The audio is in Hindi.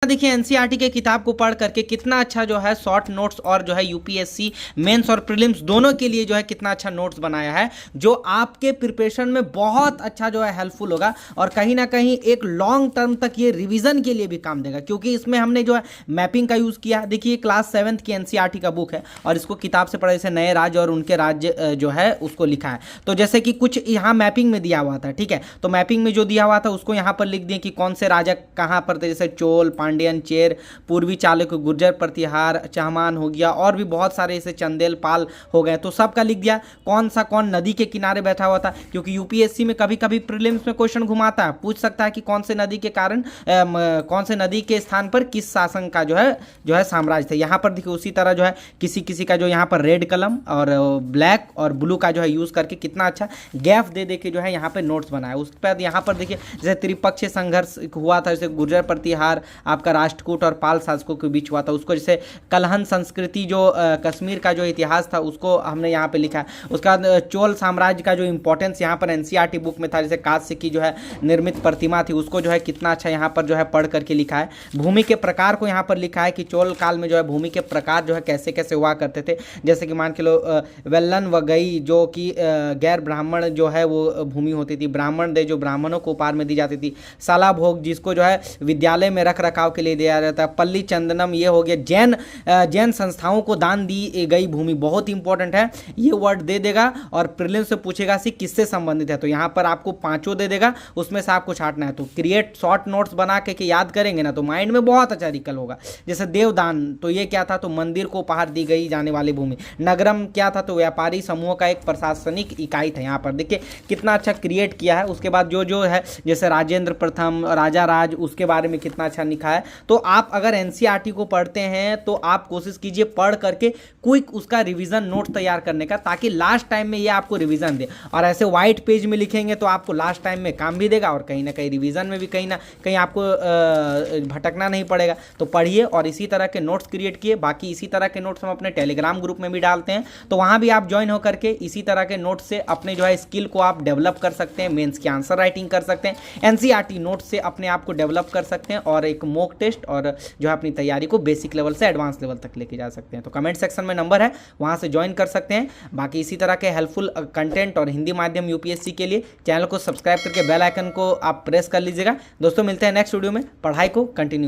देखिए एनसीईआरटी के किताब को पढ़ करके कितना अच्छा जो है शॉर्ट नोट्स और जो है यूपीएससी मेंस और प्रीलिम्स दोनों के लिए जो है कितना अच्छा नोट्स बनाया है, जो आपके प्रिपरेशन में बहुत अच्छा जो है हेल्पफुल होगा और कहीं ना कहीं एक लॉन्ग टर्म तक ये रिवीजन के लिए भी काम देगा, क्योंकि इसमें हमने जो है मैपिंग का यूज़ किया। देखिए क्लास 7th की एनसीईआरटी का बुक है और इसको किताब से पढ़ा, जैसे नए राज्य और उनके राज्य जो है उसको लिखा है। तो जैसे कि कुछ यहाँ मैपिंग में दिया हुआ था, ठीक है, तो मैपिंग में जो दिया हुआ था उसको यहाँ पर लिख दिए कि कौन से राजा कहाँ पर थे, जैसे चोल, पांड्यन, चेर, पूर्वी चालुक्य, गुर्जर, प्रतिहार, चहमान हो गया और भी बहुत सारे जैसे चंदेल, पाल हो गए, तो सबका लिख दिया। कौन नदी के किनारे बैठा हुआ था, क्योंकि यूपीएससी में कभी कभी प्रीलिम्स में क्वेश्चन घुमाता है, पूछ सकता है कि कौन से नदी के कारण कौन से नदी के स्थान पर किस शासन का जो है साम्राज्य था। यहाँ पर देखिए उसी तरह जो है किसी किसी का जो यहाँ पर रेड कलम और ब्लैक और ब्लू का जो है यूज़ करके कितना अच्छा गैप दे के जो है यहाँ पे नोट्स बनाया। उसके बाद यहाँ पर देखिए जैसे त्रिपक्षीय संघर्ष हुआ था, जैसे गुर्जर प्रतिहार आपका राष्ट्रकूट और पाल शासकों के बीच हुआ था, उसको जैसे कलहन संस्कृति जो कश्मीर का जो इतिहास था उसको हमने यहाँ पे लिखा है। उसके बाद चोल साम्राज्य का जो इंपॉर्टेंस यहाँ पर एनसीईआरटी बुक में था, जैसे कांस्य की जो है निर्मित प्रतिमा थी उसको जो है कितना अच्छा यहाँ पर जो है पढ़ करके लिखा है। भूमि के प्रकार को यहाँ पर लिखा है कि चोल काल में जो है भूमि के प्रकार जो है कैसे कैसे हुआ करते थे, जैसे कि मान के लो वेल्लन व गई जो कि गैर ब्राह्मण जो है वो भूमि होती थी, ब्राह्मण दे जो ब्राह्मणों को उपहार में दी जाती थी, साला भोग जिसको जो है विद्यालय में रख रखाव के लिए दिया जाता है, पल्ली चंदनम ये हो गया जैन संस्थाओं को दान दी गई भूमि, बहुत इंपॉर्टेंट है ये वर्ड दे देगा और प्रीलिम से पूछेगा सी किससे संबंधित है, तो यहाँ पर आपको पांचों दे देगा, उसमें से आपको छांटना है। तो क्रिएट शॉर्ट नोट्स बना के याद करेंगे ना तो माइंड में बहुत अच्छा रिकल होगा। जैसे देवदान तो ये क्या था, तो मंदिर को उपहार दी गई जाने वाली भूमि। नगरम क्या था, तो व्यापारी समूह का एक प्रशासनिक इकाई था। यहाँ पर देखिए कितना अच्छा क्रिएट किया है। उसके बाद जो है जैसे राजेंद्र प्रथम, राजा राज, उसके बारे में कितना अच्छा लिखा है। तो आप अगर एनसीईआरटी को पढ़ते हैं तो आप कोशिश कीजिए पढ़ करके क्विक उसका रिवीजन नोट तैयार करने का, ताकि लास्ट टाइम में ये आपको रिवीजन दे। और ऐसे व्हाइट पेज में लिखेंगे तो आपको लास्ट टाइम में काम भी देगा और कहीं ना कहीं रिवीजन में भी कहीं ना कहीं आपको भटकना नहीं पड़ेगा। तो पढ़िए और इसी तरह के नोट्स क्रिएट किए। बाकी इसी तरह के नोट्स हम अपने टेलीग्राम ग्रुप में भी डालते हैं, तो वहाँ भी आप ज्वाइन होकर के इसी तरह के नोट्स से अपने जो है स्किल को आप डेवलप कर सकते हैं, मेंस की आंसर राइटिंग कर सकते हैं, एनसीईआरटी नोट से अपने आप को डेवलप कर सकते हैं और एक मॉक टेस्ट और जो है अपनी तैयारी को बेसिक लेवल से एडवांस लेवल तक लेके जा सकते हैं। तो कमेंट सेक्शन में नंबर है, वहाँ से ज्वाइन कर सकते हैं। बाकी इसी तरह के हेल्पफुल कंटेंट और हिंदी माध्यम यूपीएससी के लिए चैनल को सब्सक्राइब करके बेल आइकन को आप प्रेस कर लीजिएगा। दोस्तों मिलते हैं नेक्स्ट वीडियो में, पढ़ाई को कंटिन्यू